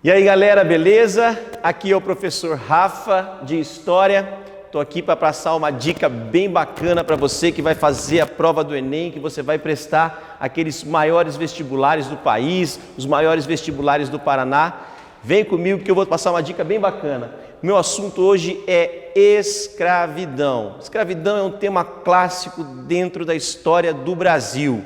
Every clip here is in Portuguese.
E aí galera, beleza? Aqui é o professor Rafa de História. Estou aqui para passar uma dica bem bacana para você que vai fazer a prova do Enem, que você vai prestar aqueles maiores vestibulares do país, os maiores vestibulares do Paraná. Vem comigo que eu vou passar uma dica bem bacana. Meu assunto hoje é escravidão. Escravidão é um tema clássico dentro da história do Brasil.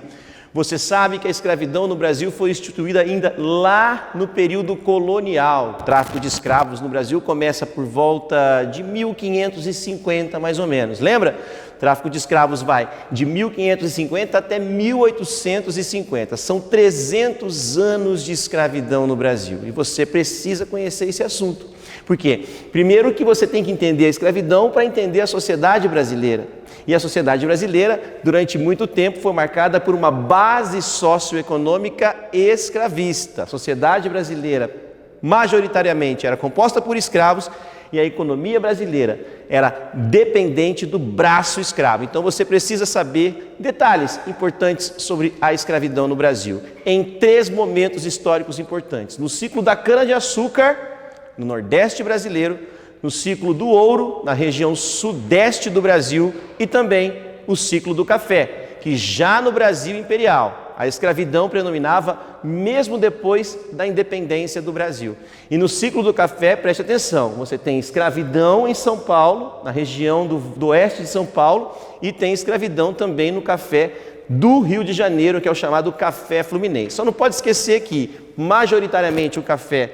Você sabe que a escravidão no Brasil foi instituída ainda lá no período colonial. O tráfico de escravos no Brasil começa por volta de 1550, mais ou menos. Lembra? O tráfico de escravos vai de 1550 até 1850. São 300 anos de escravidão no Brasil. E você precisa conhecer esse assunto. Por quê? Primeiro que você tem que entender a escravidão para entender a sociedade brasileira. E a sociedade brasileira, durante muito tempo, foi marcada por uma base socioeconômica escravista. A sociedade brasileira, majoritariamente, era composta por escravos e a economia brasileira era dependente do braço escravo. Então você precisa saber detalhes importantes sobre a escravidão no Brasil, em 3 momentos históricos importantes. No ciclo da cana-de-açúcar, no Nordeste brasileiro, no ciclo do ouro, na região sudeste do Brasil, e também o ciclo do café, que já no Brasil imperial, a escravidão predominava mesmo depois da independência do Brasil. E no ciclo do café, preste atenção, você tem escravidão em São Paulo, na região do oeste de São Paulo, e tem escravidão também no café do Rio de Janeiro, que é o chamado café fluminense. Só não pode esquecer que, majoritariamente, o café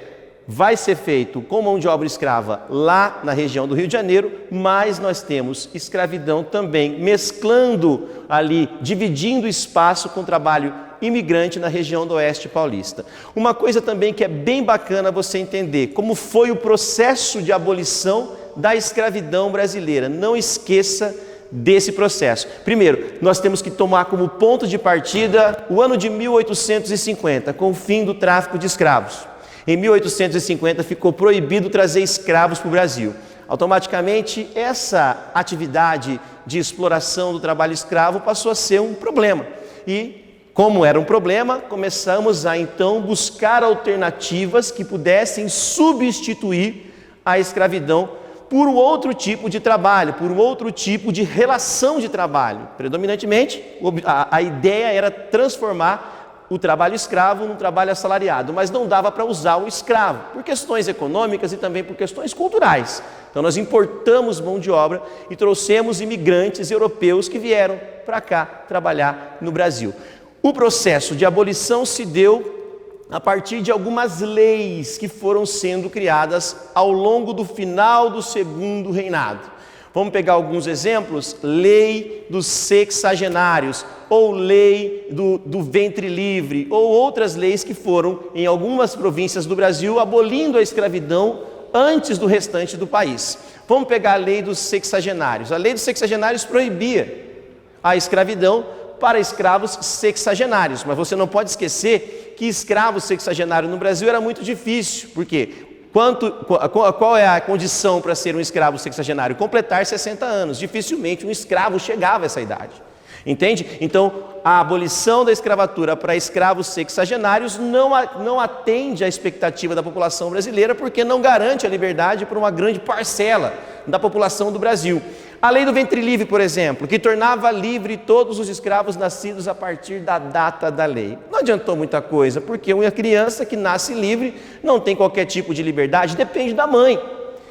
vai ser feito com mão de obra escrava lá na região do Rio de Janeiro, mas nós temos escravidão também, mesclando ali, dividindo espaço com trabalho imigrante na região do oeste paulista. Uma coisa também que é bem bacana você entender, como foi o processo de abolição da escravidão brasileira. Não esqueça desse processo. Primeiro, nós temos que tomar como ponto de partida o ano de 1850, com o fim do tráfico de escravos. Em 1850 ficou proibido trazer escravos para o Brasil. Automaticamente, essa atividade de exploração do trabalho escravo passou a ser um problema. E, como era um problema, começamos a então buscar alternativas que pudessem substituir a escravidão por um outro tipo de trabalho, por um outro tipo de relação de trabalho. Predominantemente, a ideia era transformar o trabalho escravo num trabalho assalariado, mas não dava para usar o escravo, por questões econômicas e também por questões culturais. Então nós importamos mão de obra e trouxemos imigrantes europeus que vieram para cá trabalhar no Brasil. O processo de abolição se deu a partir de algumas leis que foram sendo criadas ao longo do final do segundo reinado. Vamos pegar alguns exemplos: lei dos sexagenários, ou lei do ventre livre, ou outras leis que foram, em algumas províncias do Brasil, abolindo a escravidão antes do restante do país. Vamos pegar a lei dos sexagenários. A lei dos sexagenários proibia a escravidão para escravos sexagenários, mas você não pode esquecer que escravo sexagenário no Brasil era muito difícil. Por quê? Qual é a condição para ser um escravo sexagenário? Completar 60 anos. Dificilmente um escravo chegava a essa idade. Entende? Então, a abolição da escravatura para escravos sexagenários não atende à expectativa da população brasileira, porque não garante a liberdade para uma grande parcela da população do Brasil. A lei do ventre livre, por exemplo, que tornava livre todos os escravos nascidos a partir da data da lei. Não adiantou muita coisa, porque uma criança que nasce livre não tem qualquer tipo de liberdade, depende da mãe.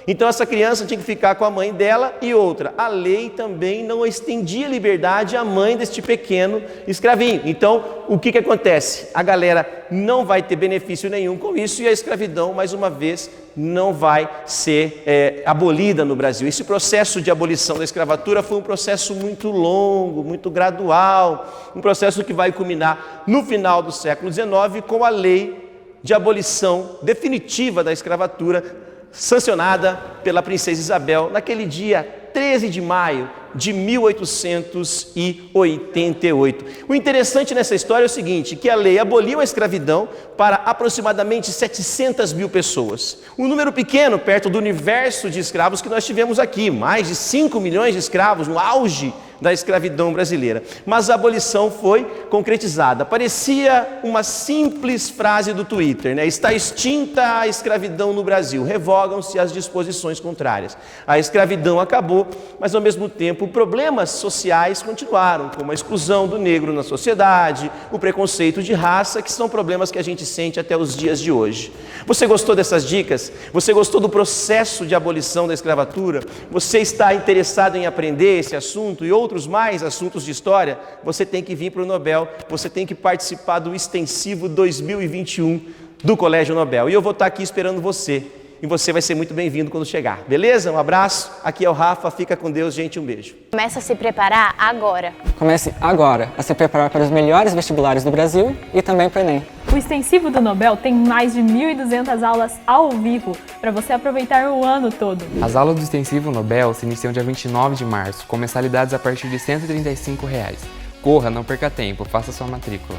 Então essa criança tinha que ficar com a mãe dela. E outra, a lei também não estendia liberdade à mãe deste pequeno escravinho. Então o que acontece? A galera não vai ter benefício nenhum com isso e a escravidão, mais uma vez, não vai ser abolida no Brasil. Esse processo de abolição da escravatura foi um processo muito longo, muito gradual, um processo que vai culminar no final do século XIX com a lei de abolição definitiva da escravatura, sancionada pela princesa Isabel naquele dia 13 de maio de 1888. O interessante nessa história é o seguinte, que a lei aboliu a escravidão para aproximadamente 700 mil pessoas. Um número pequeno perto do universo de escravos que nós tivemos aqui, mais de 5 milhões de escravos no auge da escravidão brasileira. Mas a abolição foi concretizada. Parecia uma simples frase do Twitter, né? Está extinta a escravidão no Brasil, revogam-se as disposições contrárias. A escravidão acabou, mas ao mesmo tempo problemas sociais continuaram, como a exclusão do negro na sociedade, o preconceito de raça, que são problemas que a gente sente até os dias de hoje. Você gostou dessas dicas? Você gostou do processo de abolição da escravatura? Você está interessado em aprender esse assunto e outros mais assuntos de história? Você tem que vir para o Nobel, você tem que participar do Extensivo 2021 do Colégio Nobel. E eu vou estar aqui esperando você. E você vai ser muito bem-vindo quando chegar. Beleza? Um abraço. Aqui é o Rafa. Fica com Deus, gente. Um beijo. Começa a se preparar agora. Comece agora a se preparar para os melhores vestibulares do Brasil e também para o Enem. O Extensivo do Nobel tem mais de 1.200 aulas ao vivo para você aproveitar o ano todo. As aulas do Extensivo Nobel se iniciam dia 29 de março, com mensalidades a partir de R$ 135. Corra, não perca tempo, faça sua matrícula.